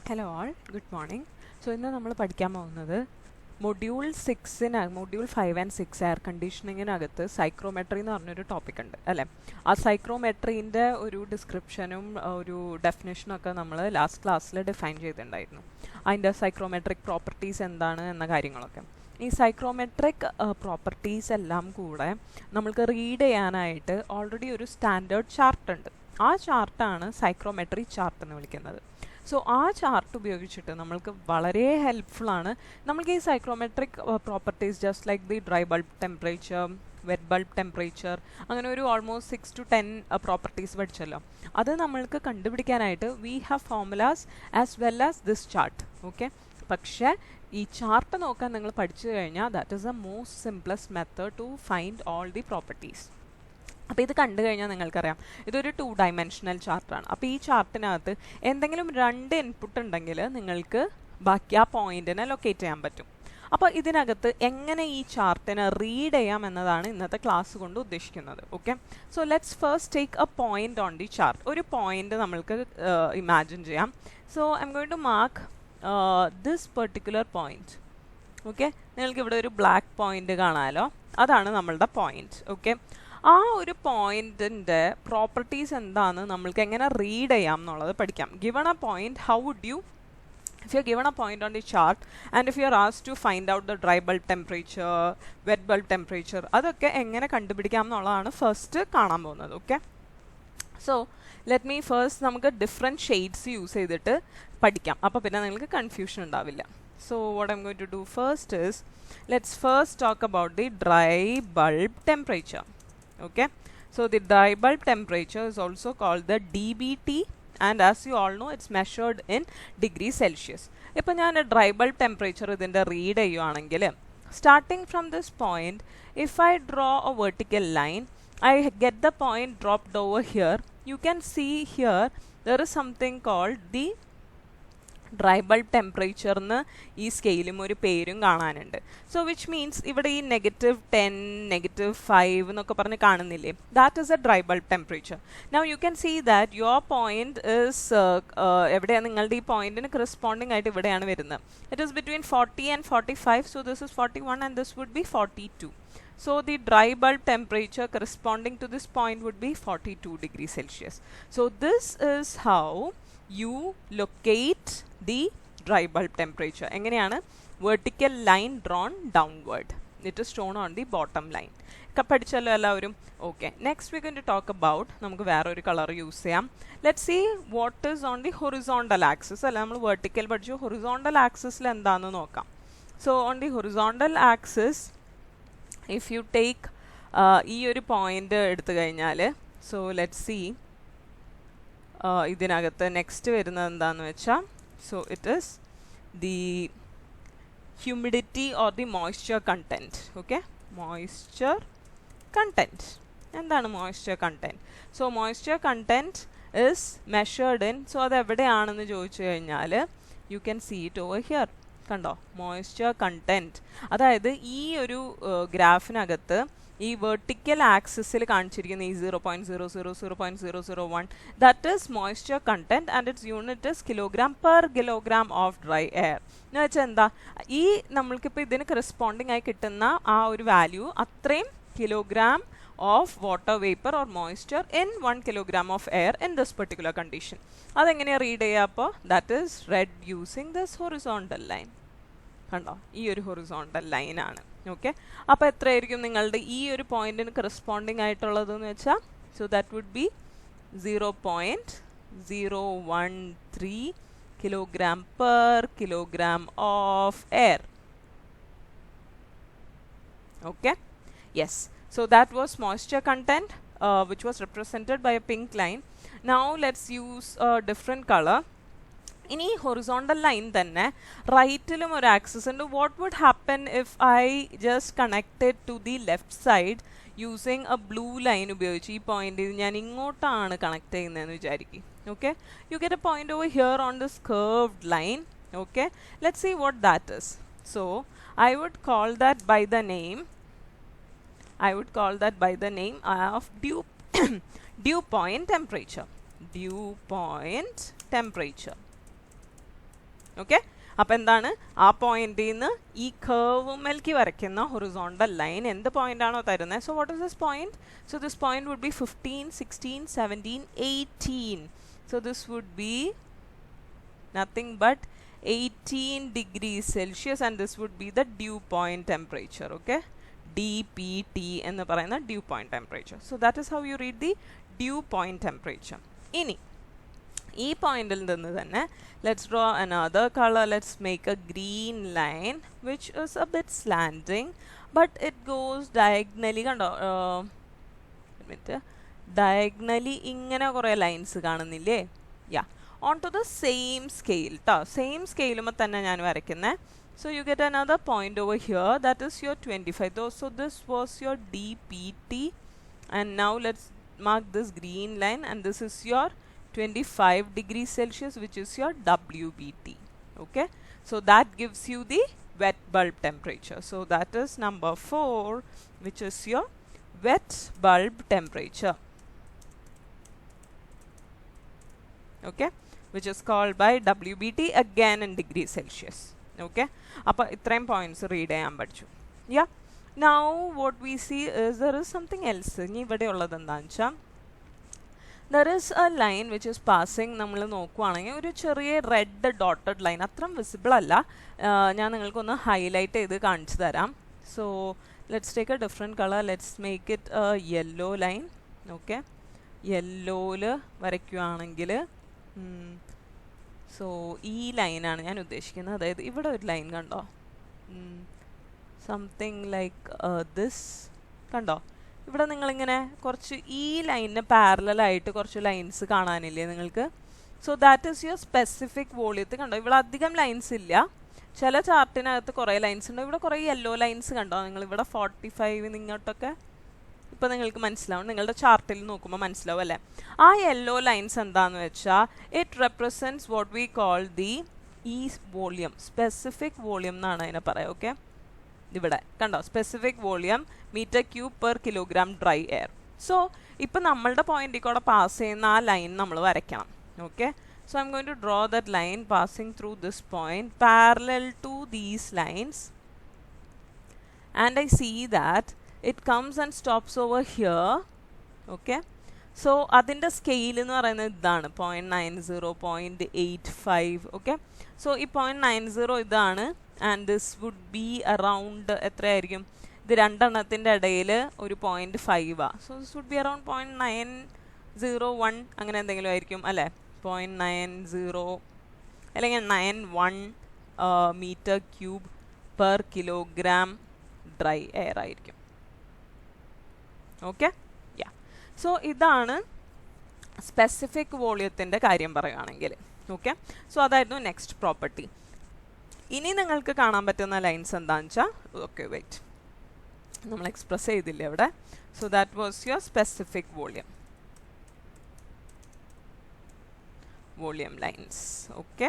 Hello ആൾ, good morning. So ഇന്ന് നമ്മൾ പഠിക്കാൻ പോകുന്നത് മൊഡ്യൂൾ 5 and 6 എയർ കണ്ടീഷനിങ്ങിനകത്ത് സൈക്രോമെട്രി എന്ന് പറഞ്ഞൊരു ടോപ്പിക് ഉണ്ട് അല്ലേ. ആ സൈക്രോമെട്രീൻ്റെ ഒരു ഡിസ്ക്രിപ്ഷനും ഒരു ഡെഫിനേഷനും ഒക്കെ നമ്മൾ ലാസ്റ്റ് ക്ലാസ്സിൽ ഡിഫൈൻ ചെയ്തിട്ടുണ്ടായിരുന്നു. അതിൻ്റെ സൈക്രോമെട്രിക് പ്രോപ്പർട്ടീസ് എന്താണ് എന്ന കാര്യങ്ങളൊക്കെ. ഈ സൈക്രോമെട്രിക് പ്രോപ്പർട്ടീസ് എല്ലാം കൂടെ നമ്മൾക്ക് റീഡ് ചെയ്യാനായിട്ട് ഓൾറെഡി ഒരു സ്റ്റാൻഡേർഡ് ചാർട്ട് ഉണ്ട്. ആ ചാർട്ടാണ് സൈക്രോമെട്രി ചാർട്ട് എന്ന് വിളിക്കുന്നത്. സോ ആ ചാർട്ട് ഉപയോഗിച്ചിട്ട് നമ്മൾക്ക് വളരെ ഹെൽപ്ഫുള്ളാണ്. നമ്മൾക്ക് ഈ psychrometric properties just like the dry bulb temperature, wet bulb temperature, അങ്ങനെ ഒരു ഓൾമോസ്റ്റ് 6 to 10 പ്രോപ്പർട്ടീസ് പഠിച്ചല്ലോ. അത് നമ്മൾക്ക് കണ്ടുപിടിക്കാനായിട്ട് we have formulas as well as this chart. Okay, പക്ഷേ ഈ ചാർട്ട് നോക്കാൻ നിങ്ങൾ പഠിച്ചു കഴിഞ്ഞാൽ that is the most simplest method to find all the properties. അപ്പോൾ ഇത് കണ്ടു കഴിഞ്ഞാൽ നിങ്ങൾക്കറിയാം ഇതൊരു 2 dimensional ചാർട്ടാണ്. അപ്പോൾ ഈ ചാർട്ടിനകത്ത് എന്തെങ്കിലും 2 ഇൻപുട്ട് ഉണ്ടെങ്കിൽ നിങ്ങൾക്ക് ബാക്കി ആ പോയിന്റിനെ ലൊക്കേറ്റ് ചെയ്യാൻ പറ്റും. അപ്പോൾ ഇതിനകത്ത് എങ്ങനെ ഈ ചാർട്ടിനെ റീഡ് ചെയ്യാം എന്നതാണ് ഇന്നത്തെ ക്ലാസ് കൊണ്ട് ഉദ്ദേശിക്കുന്നത്. Okay, so let's first take a point on the chart. ഒരു പോയിന്റ് നമ്മൾക്ക് ഇമാജിൻ ചെയ്യാം. So I'm going to mark this particular point. Okay, നിങ്ങൾക്ക് ഇവിടെ ഒരു ബ്ലാക്ക് പോയിന്റ് കാണാമല്ലോ, അതാണ് നമ്മളുടെ പോയിന്റ്. ഓക്കെ, ആ ഒരു പോയിന്റിൻ്റെ പ്രോപ്പർട്ടീസ് എന്താണെന്ന് നമ്മൾക്ക് എങ്ങനെ റീഡ് ചെയ്യാം എന്നുള്ളത് പഠിക്കാം. Given a point, how would you, if you are given a point on the chart and if you are asked to find out the dry bulb temperature, wet bulb temperature, അതൊക്കെ എങ്ങനെ കണ്ടുപിടിക്കാം എന്നുള്ളതാണ് first കാണാൻ പോകുന്നത്. Okay, so let me first നമുക്ക് different shades use ചെയ്തിട്ട് പഠിക്കാം. അപ്പോൾ പിന്നെ നിങ്ങൾക്ക് കൺഫ്യൂഷൻ ഉണ്ടാവില്ല. So what I'm going to do first is, let's first talk about the dry bulb temperature. Okay, so the dry bulb temperature is also called the DBT, and as you all know it's measured in degree Celsius. ഇപ്പോൾ ഞാൻ dry bulb temperature ഇതിൻ്റെ read ചെയ്യുവാണെങ്കിൽ starting from this point, if I draw a vertical line, I get the point dropped over here. You can see here there is something called the dry bulb ടെമ്പറേച്ചറിന് ഈ സ്കെയിലും ഒരു പേരും കാണാനുണ്ട്. So which means ഇവിടെ ഈ -10, -5 എന്നൊക്കെ പറഞ്ഞ് കാണുന്നില്ലേ, that is a dry bulb temperature. Now you can see that your point is എവിടെയാണ്, നിങ്ങളുടെ ഈ പോയിന്റിന് കറസ്പോണ്ടിങ് ആയിട്ട് ഇവിടെയാണ് വരുന്നത്. It is between 40 and 45. So this is 41 and this would be 42. So the dry bulb temperature corresponding to this point would be 42 degrees Celsius. So this is how you locate the dry bulb temperature. എങ്ങനെയാണ്? vertical line drawn downward. It is shown on the bottom line. പഠിച്ചല്ലോ എല്ലാവരും. Okay, next we going to talk about, നമുക്ക് വേറൊരു colour use ചെയ്യാം. Let's see what is on the horizontal axis. അല്ല, നമ്മൾ vertical പഠിച്ചു, horizontal ആക്സിസിൽ എന്താണെന്ന് നോക്കാം. So on the horizontal axis if you take ഈ ഒരു പോയിന്റ് എടുത്തു കഴിഞ്ഞാൽ, സോ ലെറ്റ്സ് സീ ഇതിനകത്ത് നെക്സ്റ്റ് വരുന്നത് എന്താണെന്ന് വെച്ചാൽ, so it is the humidity or the moisture content. Okay, moisture content. എന്താണ് moisture content? So moisture content is measured in, so അത് എവിടെയാണെന്ന് ചോദിച്ചു കഴിഞ്ഞാൽ you can see it over here. കണ്ടോ, മോയ്സ്ചർ കണ്ടൻറ്റ്. അതായത് ഈ ഒരു ഗ്രാഫിനകത്ത് ഈ വെർട്ടിക്കൽ ആക്സിസിൽ കാണിച്ചിരിക്കുന്ന ഈ 0.00, 0.001, that is moisture content and it's unit is kg/kg of dry air. എന്ന് വെച്ചാൽ എന്താ, ഈ നമ്മൾക്കിപ്പോൾ ഇതിന് കറസ്പോണ്ടിങ് ആയി കിട്ടുന്ന ആ ഒരു വാല്യൂ അത്രയും kilogram of water vapor or moisture in 1 kilogram of air in this particular condition. അതെങ്ങനെയാണ് റീഡ് ചെയ്യുക? അപ്പോൾ that is red using this horizontal line. കണ്ടോ, ഈ ഒരു ഹൊറിസോണ്ടൽ ലൈനാണ്. ഓക്കെ, അപ്പോൾ എത്രയായിരിക്കും നിങ്ങളുടെ ഈ ഒരു പോയിന്റിന് കറസ്പോണ്ടിങ് ആയിട്ടുള്ളതെന്ന് വെച്ചാൽ, so that would be 0.013 kg/kg of air. Okay, yes. So that was moisture content, which was represented by a pink line. Now let's use a different color. In a horizontal line തന്നെ റൈറ്റിലും ഒരു axis ഉണ്ട്. What would happen if I just connected to the left side using a blue line ഉപയോഗിച്ച് ഈ point ഞാൻ ഇങ്ങോട്ടാണ് connect ചെയ്യുന്നതെന്ന് വിചാരിക്കും. Okay, you get a point over here on this curved line. Okay, let's see what that is. So I would call that by the name of dew point temperature. Dew point temperature. Okay, അപ്പോൾ എന്താണ് ആ പോയിന്റിൽ നിന്ന് ഈ കർവുമേൽക്ക് വരയ്ക്കുന്ന horizontal line എന്ത് point ആണോ തരുന്നത്. So what is this point? So this point would be 15, 16, 17, 18. So this would be nothing but 18 degrees Celsius, and this would be the dew point temperature. Okay, DPT എന്ന് പറയുന്ന dew point temperature. So that is how you read the dew point temperature. ഇനി ഈ പോയിന്റിൽ നിന്ന് തന്നെ let's draw another color. Let's make a green line which is a bit slanting but it goes diagonally. കണ്ടോ diagonally ഇങ്ങനെ കുറേ lines കാണുന്നില്ലേ? on to the same scale ട്ടോ. same scale തന്നെ ഞാൻ വരയ്ക്കുന്നത്. so you get another point over here, that is your 25. So this was your DPT, and now let's mark this green line, and this is your 25 degrees Celsius, which is your WBT. Okay, so that gives you the wet bulb temperature. So that is number 4, which is your wet bulb temperature. Okay, which is called by WBT, again in degrees Celsius. Okay, appa itrayum points read cheyan padchu. Yeah, now what we see is there is something else. Ni ivade ullathu endaancha, there is a line which is passing. നമ്മൾ നോക്കുവാണെങ്കിൽ ഒരു ചെറിയ red dotted line, അത്ര visible അല്ല, ഞാൻ നിങ്ങൾക്കൊന്ന് highlight ചെയ്ത് കാണിച്ചു തരാം. So let's take a different colour. Let's make it a yellow line. Okay, യെല്ലോയിൽ വരയ്ക്കുകയാണെങ്കിൽ സോ ഈ ലൈനാണ് ഞാൻ ഉദ്ദേശിക്കുന്നത്. അതായത് ഇവിടെ ഒരു ലൈൻ കണ്ടോ, സംതിങ് ലൈക്ക് ദിസ്. കണ്ടോ, ഇവിടെ നിങ്ങളിങ്ങനെ കുറച്ച് ഈ ലൈനിന് പാരലായിട്ട് കുറച്ച് ലൈൻസ് കാണാനില്ലേ നിങ്ങൾക്ക്? So that is your specific വോളിയത്തിൽ. കണ്ടോ, ഇവിടെ അധികം ലൈൻസ് ഇല്ല, ചില ചാർട്ടിനകത്ത് കുറേ ലൈൻസ് ഉണ്ട്. ഇവിടെ കുറേ യെല്ലോ ലൈൻസ് കണ്ടോ നിങ്ങൾ? ഇവിടെ 45 ഇങ്ങോട്ടൊക്കെ ഇപ്പോൾ നിങ്ങൾക്ക് മനസ്സിലാവും, നിങ്ങളുടെ ചാർട്ടിൽ നോക്കുമ്പോൾ മനസ്സിലാവും അല്ലേ? ആ യെല്ലോ ലൈൻസ് എന്താണെന്ന് വെച്ചാൽ it represents what we call the ഈ വോളിയം, സ്പെസിഫിക് വോളിയം എന്നാണ് അതിനെ പറയുക. ഓക്കെ, ഇവിടെ കണ്ടോ, specific volume metre cube per kilogram dry air. So ഇപ്പം നമ്മളുടെ പോയിന്റിൽ കൂടെ പാസ് ചെയ്യുന്ന ആ ലൈൻ നമ്മൾ വരയ്ക്കണം. Okay, so I'm going to draw that line passing through this point parallel to these lines, and I see that it comes and stops over here. Okay, so അതിൻ്റെ scale എന്ന് പറയുന്നത് ഇതാണ് 0.90, 0.85. Okay, so ഈ 0.90 ഇതാണ്, and this would be around എത്രയായിരിക്കും? ഇത് രണ്ടെണ്ണത്തിൻ്റെ ഇടയിൽ ഒരു 0.5 so this would be around 0.901 അങ്ങനെ എന്തെങ്കിലും ആയിരിക്കും അല്ലേ? 0.90 അല്ലെങ്കിൽ 91 metre cube per kilogram dry air ആയിരിക്കും. ഓക്കെ, യാ, സോ ഇതാണ് സ്പെസിഫിക് വോളിയത്തിൻ്റെ കാര്യം പറയുകയാണെങ്കിൽ. ഓക്കെ, സോ അതായിരുന്നു നെക്സ്റ്റ് പ്രോപ്പർട്ടി. ഇനി നിങ്ങൾക്ക് കാണാൻ പറ്റുന്ന ലൈൻസ് എന്താണെന്ന് വെച്ചാൽ, ഓക്കെ വെയിറ്റ്, നമ്മൾ എക്സ്പ്രസ് ചെയ്തില്ലേ അവിടെ? So that was your specific volume lines. Okay,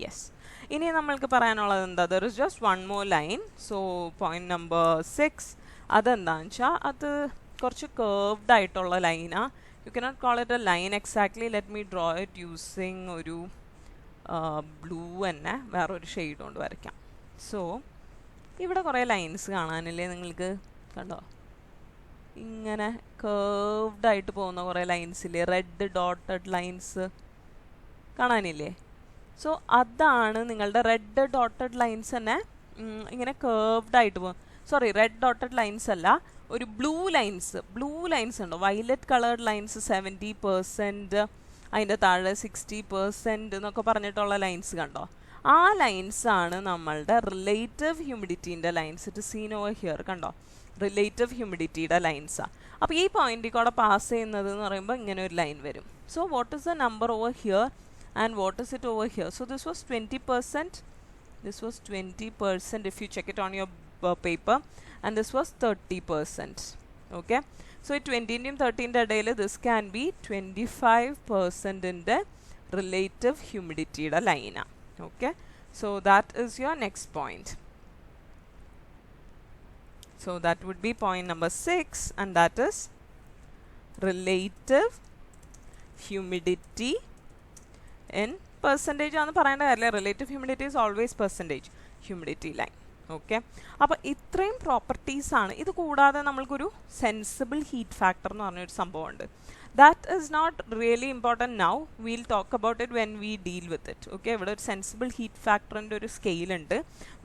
yes. ഇനി നമ്മൾക്ക് പറയാനുള്ളത് എന്താ? There is just one more line. So point number 6 അതെന്താണെന്ന് വെച്ചാൽ അത് കുറച്ച് കേർവ്ഡ് ആയിട്ടുള്ള ലൈനാണ്. You cannot call it A line exactly. Let me draw it using ഒരു ബ്ലൂ തന്നെ വേറൊരു ഷെയ്ഡ് കൊണ്ട് വരയ്ക്കാം. സോ ഇവിടെ കുറേ ലൈൻസ് കാണാനില്ലേ നിങ്ങൾക്ക്? കണ്ടോ, ഇങ്ങനെ കേർവ്ഡ് ആയിട്ട് പോകുന്ന കുറേ ലൈൻസ് ഇല്ലേ? റെഡ് ഡോട്ടഡ് ലൈൻസ് കാണാനില്ലേ? സോ അതാണ് നിങ്ങളുടെ റെഡ് ഡോട്ടഡ് ലൈൻസ് തന്നെ ഇങ്ങനെ കേർവ്ഡ് ആയിട്ട് പോകും. സോറി, റെഡ് ഡോട്ടഡ് ലൈൻസ് അല്ല, ഒരു ബ്ലൂ ലൈൻസ് ഉണ്ടോ? വയലറ്റ് കളേർഡ് ലൈൻസ് 70%, അതിൻ്റെ താഴെ 60% എന്നൊക്കെ പറഞ്ഞിട്ടുള്ള ലൈൻസ് കണ്ടോ? ആ ലൈൻസാണ് നമ്മളുടെ റിലേറ്റീവ് ഹ്യൂമിഡിറ്റീൻ്റെ lines. It seen over here. കണ്ടോ, റിലേറ്റീവ് ഹ്യൂമിഡിറ്റിയുടെ ലൈൻസാണ്. അപ്പോൾ ഈ പോയിന്റിൽ കൂടെ പാസ് ചെയ്യുന്നത് എന്ന് പറയുമ്പോൾ ഇങ്ങനെ ഒരു ലൈൻ വരും. So what is the number over here and what is it over here? So this was 20%, this was 20% if you check it on your paper, and this was 30%. Okay, so 20 and 30 ന്റെ ഇടയിൽ this can be 25% in the relative humidity യുടെ ലൈന. Okay, so that is your next point. So that would be point number 6, and that is relative humidity in percentage ആണെന്ന് പറയേണ്ട കാര്യമില്ല. Relative humidity is always percentage humidity line. Okay, അപ്പോൾ ഇത്രയും പ്രോപ്പർട്ടീസാണ്. ഇത് കൂടാതെ നമ്മൾക്കൊരു sensible heat factor എന്ന് പറഞ്ഞൊരു സംഭവമുണ്ട്. That is not really important now, we'll talk about it when we deal with it. Okay, ഇവിടെ ഒരു സെൻസിബിൾ ഹീറ്റ് ഫാക്ടറിൻ്റെ ഒരു സ്കെയിൽ ഉണ്ട്,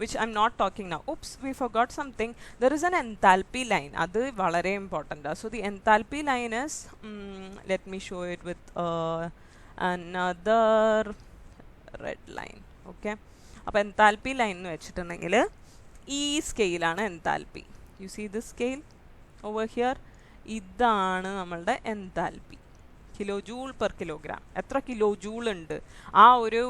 which I'm not talking now. Oops, we forgot something. There is an enthalpy line. അത് വളരെ important. So the enthalpy line is, let me show it with another red line. Okay, അപ്പോൾ enthalpy line എന്ന് വെച്ചിട്ടുണ്ടെങ്കിൽ ഈ സ്കെയിലാണ് enthalpy. You see the scale over here. ഇതാണ് നമ്മളുടെ enthalpy, kilo joule per kilogram. എത്ര കിലോ ജൂൾ ഉണ്ട് ആ ഒരു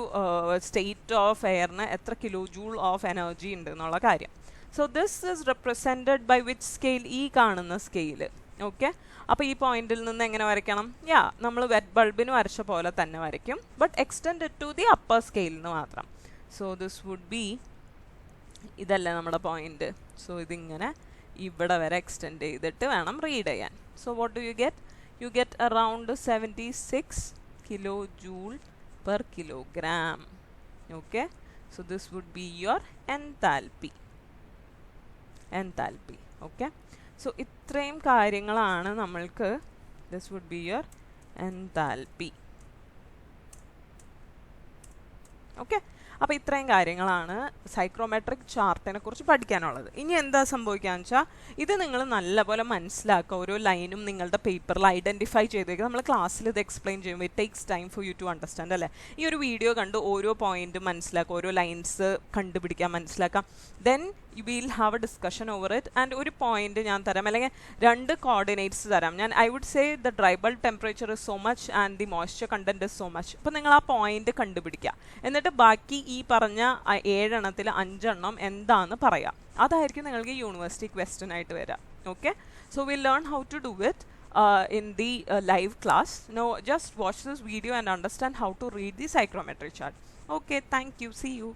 സ്റ്റേറ്റ് ഓഫ് എയറിന്, എത്ര കിലോ ജൂൾ ഓഫ് എനർജി ഉണ്ട് എന്നുള്ള കാര്യം. So this is represented by which scale? ഈ കാണുന്ന സ്കെയിൽ. ഓക്കെ, അപ്പോൾ ഈ പോയിന്റിൽ നിന്ന് എങ്ങനെ വരയ്ക്കണം? നമ്മൾ വെറ്റ് ബൾബിന് വരച്ച പോലെ തന്നെ വരയ്ക്കും, but extend to the upper സ്കെയിലിന് മാത്രം. സോ ദിസ് വുഡ് ബി, ഇതല്ലേ നമ്മുടെ പോയിന്റ്. സോ ഇതിങ്ങനെ ഇവിടെ വരെ എക്സ്റ്റെൻഡ് ചെയ്തിട്ട് വേണം റീഡ് ചെയ്യാൻ. So what do you get? You get around 76 kilo joule per kilogram. Okay, so this would be your enthalpy. Okay, so ഇത്രയും കാര്യങ്ങളാണ് നമ്മൾക്ക്. This would be your enthalpy. Okay, അപ്പോൾ ഇത്രയും കാര്യങ്ങളാണ് സൈക്രോമെട്രിക് ചാർട്ടിനെ കുറിച്ച് പഠിക്കാനുള്ളത്. ഇനി എന്താ സംഭവിക്കാന്ന് വെച്ചാൽ, ഇത് നിങ്ങൾ നല്ലപോലെ മനസ്സിലാക്കുക. ഓരോ ലൈനും നിങ്ങളുടെ പേപ്പറിൽ ഐഡൻറ്റിഫൈ ചെയ്തേക്കുക. നമ്മൾ ക്ലാസ്സിൽ ഇത് എക്സ്പ്ലെയിൻ ചെയ്യുമ്പോൾ it takes time for you to understand അല്ലേ. ഈ ഒരു വീഡിയോ കണ്ട് ഓരോ പോയിന്റും മനസ്സിലാക്കുക, ഓരോ ലൈൻസ് കണ്ടുപിടിക്കാൻ മനസ്സിലാക്കാം. Then you will have a discussion over it. And ഒരു പോയിന്റ് ഞാൻ തരാം, അല്ലെങ്കിൽ 2 കോർഡിനേറ്റ്സ് തരാം. ഞാൻ I would say the dry bulb temperature is so much and the moisture content is so much. അപ്പോൾ നിങ്ങൾ ആ പോയിന്റ് കണ്ടുപിടിക്കുക. എന്നിട്ട് ബാക്കി ഈ പറഞ്ഞ 7 എണ്ണത്തിൽ 5 എണ്ണം എന്താണെന്ന് പറയാം. അതായിരിക്കും നിങ്ങൾക്ക് യൂണിവേഴ്സിറ്റി ക്വസ്റ്റ്യൻ ആയിട്ട് വരാം. Okay, so we'll learn how to do it in the live class. Now just watch this video and understand how to read the psychrometric chart. Okay, thank you. See you.